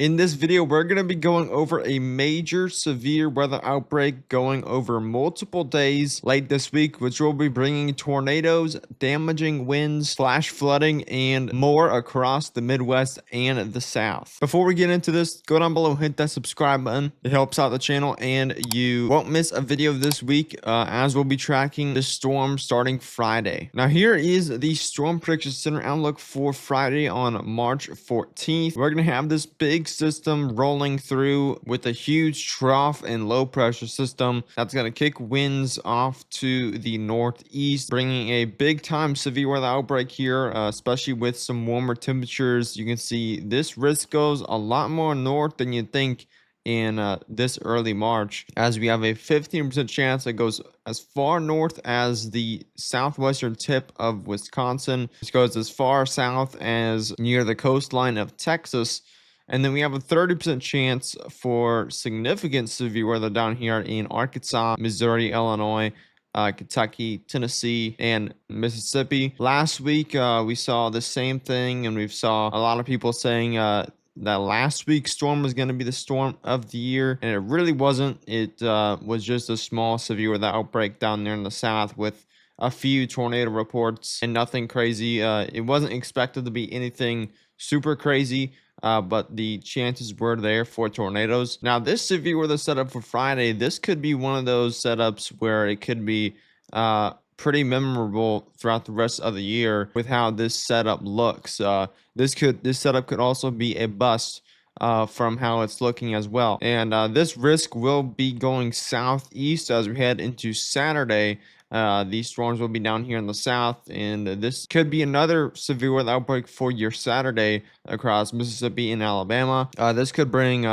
In this video, we're going to be going over a major severe weather outbreak going over multiple days late this week, which will be bringing tornadoes, damaging winds, flash flooding, and more across the Midwest and the South. Before we get into this, go down below, hit that subscribe button. It helps out the channel, and you won't miss a video this week as we'll be tracking the storm starting Friday. Now, here is the Storm Prediction Center outlook for Friday on March 14th. We're going to have this big system rolling through with a huge trough and low pressure system that's going to kick winds off to the northeast, bringing a big time severe weather outbreak here, especially with some warmer temperatures. You can see this risk goes a lot more north than you'd think in this early March, as we have a 15% chance it goes as far north as the southwestern tip of Wisconsin. This goes as far south as near the coastline of Texas. And then we have a 30% chance for significant severe weather down here in Arkansas, Missouri, Illinois, Kentucky, Tennessee, and Mississippi. Last week, we saw the same thing, and we saw a lot of people saying that last week's storm was going to be the storm of the year, and it really wasn't. It was just a small severe weather outbreak down there in the south with a few tornado reports and nothing crazy. It wasn't expected to be anything super crazy. But the chances were there for tornadoes. Now, this severe weather setup for Friday, this could be one of those setups where it could be pretty memorable throughout the rest of the year with how this setup looks. This setup could also be a bust from how it's looking as well. And this risk will be going southeast as we head into Saturday. These storms will be down here in the south, and this could be another severe weather outbreak for your Saturday across Mississippi and Alabama. This could bring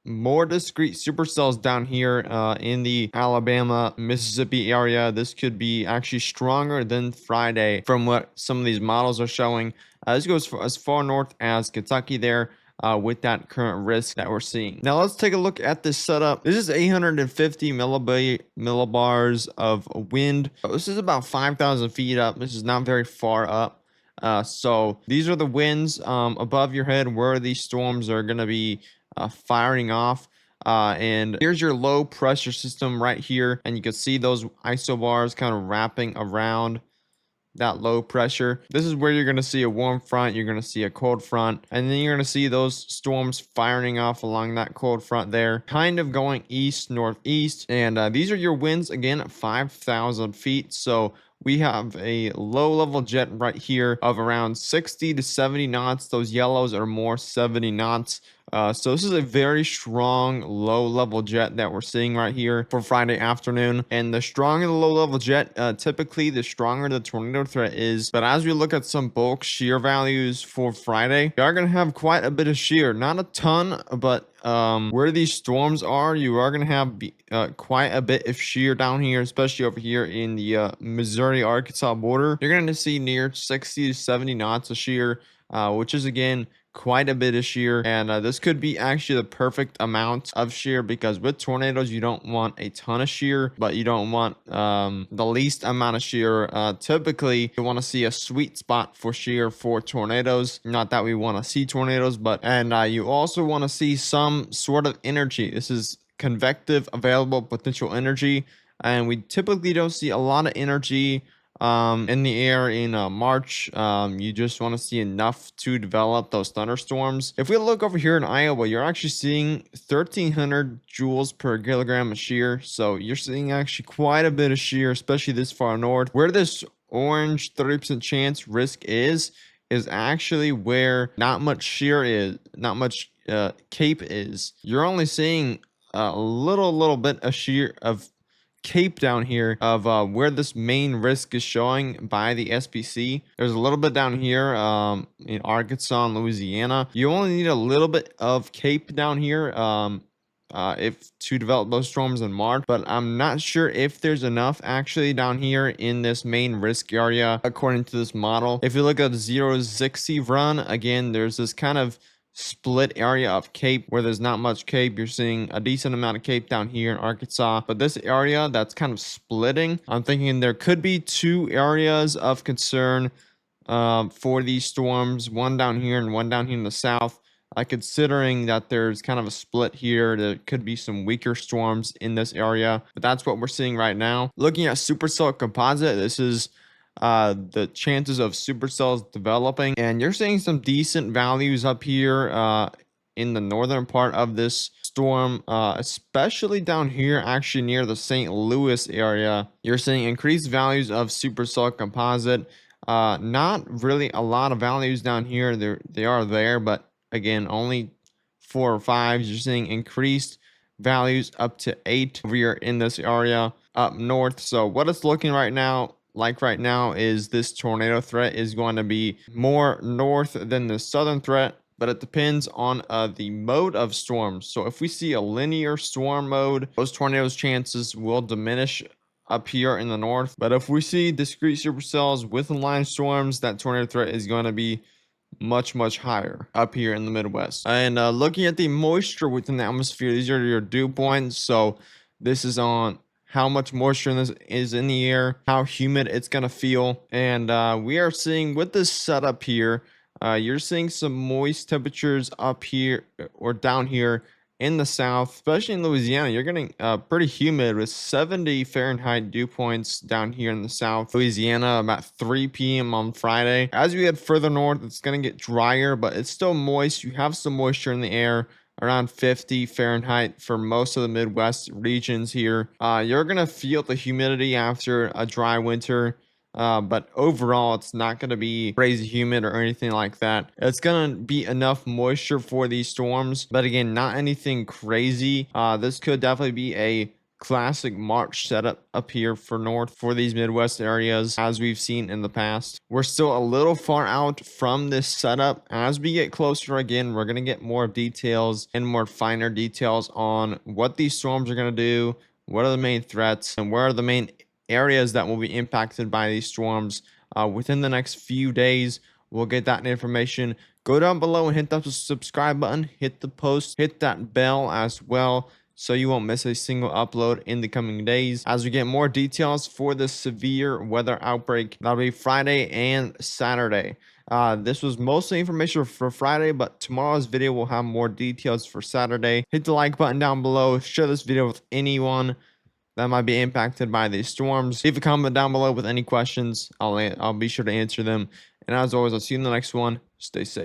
more discrete supercells down here in the Alabama, Mississippi area. This could be actually stronger than Friday from what some of these models are showing. This goes as far north as Kentucky there. With that current risk that we're seeing. Now let's take a look at this setup. This is 850 millibars of wind. This is about 5,000 feet up. This is not very far up. So these are the winds above your head where these storms are going to be firing off. And here's your low pressure system right here. And you can see those isobars kind of wrapping around that low pressure. This is where you're going to see a warm front, you're going to see a cold front, and then you're going to see those storms firing off along that cold front there, kind of going east northeast. And these are your winds again at 5,000 feet. So we have a low level jet right here of around 60 to 70 knots. Those yellows are more 70 knots. So this is a very strong low level jet that we're seeing right here for Friday afternoon. And the stronger the low level jet, typically the stronger the tornado threat is. But as we look at some bulk shear values for Friday, we are going to have quite a bit of shear. Not a ton, but where these storms are, you are going to have quite a bit of shear down here, especially over here in the Missouri-Arkansas border. You're going to see near 60 to 70 knots of shear, which is again quite a bit of shear. And this could be actually the perfect amount of shear, because with tornadoes you don't want a ton of shear, but you don't want the least amount of shear. Typically you want to see a sweet spot for shear for tornadoes. Not that we want to see tornadoes, but you also want to see some sort of energy. This is convective available potential energy, and we typically don't see a lot of energy in the air in March. You just want to see enough to develop those thunderstorms. If we look over here in Iowa, you're actually seeing 1,300 joules per kilogram of shear. So you're seeing actually quite a bit of shear, especially this far north. Where this orange 30% chance risk is actually where not much shear is, not much cape is. You're only seeing a little bit of shear of cape down here of where this main risk is showing by the SPC. There's a little bit down here in Arkansas and Louisiana. You only need a little bit of cape down here if to develop those storms in March, but I'm not sure if there's enough actually down here in this main risk area according to this model. If you look at the 060 run, again, there's this kind of split area of cape where there's not much cape. You're seeing a decent amount of cape down here in Arkansas, but this area that's kind of splitting, I'm thinking there could be two areas of concern for these storms, one down here and one down here in the south. considering that there's kind of a split here. There could be some weaker storms in this area, but that's what we're seeing right now. Looking at supercell composite, this is the chances of supercells developing, and you're seeing some decent values up here in the northern part of this storm, especially down here actually near the St. Louis area. You're seeing increased values of supercell composite. Not really a lot of values down here. They are there, but again, only 4 or 5. You're seeing increased values up to 8 over here in this area up north. So what it's looking right now is this tornado threat is going to be more north than the southern threat, but it depends on the mode of storms. So if we see a linear storm mode, those tornadoes chances will diminish up here in the north. But if we see discrete supercells with line storms, that tornado threat is going to be much higher up here in the Midwest. And looking at the moisture within the atmosphere, these are your dew points. So this is on how much moisture is in the air, how humid it's going to feel. And we are seeing with this setup here, you're seeing some moist temperatures up here or down here in the south, especially in Louisiana. You're getting pretty humid with 70 Fahrenheit dew points down here in the south Louisiana about 3 p.m. on Friday. As we head further north, it's going to get drier, but it's still moist. You have some moisture in the air, around 50 Fahrenheit for most of the Midwest regions here. You're going to feel the humidity after a dry winter. But overall, it's not going to be crazy humid or anything like that. It's going to be enough moisture for these storms, but again, not anything crazy. This could definitely be a classic March setup up here for north for these Midwest areas, as we've seen in the past. We're still a little far out from this setup. As we get closer, again, we're going to get more details and more finer details on what these storms are going to do, what are the main threats, and where are the main areas that will be impacted by these storms within the next few days. We'll get that information. Go down below and hit that subscribe button, hit the post, hit that bell as well, so you won't miss a single upload in the coming days. As we get more details for this severe weather outbreak, that'll be Friday and Saturday. This was mostly information for Friday, but tomorrow's video will have more details for Saturday. Hit the like button down below. Share this video with anyone that might be impacted by these storms. Leave a comment down below with any questions. I'll be sure to answer them. And as always, I'll see you in the next one. Stay safe.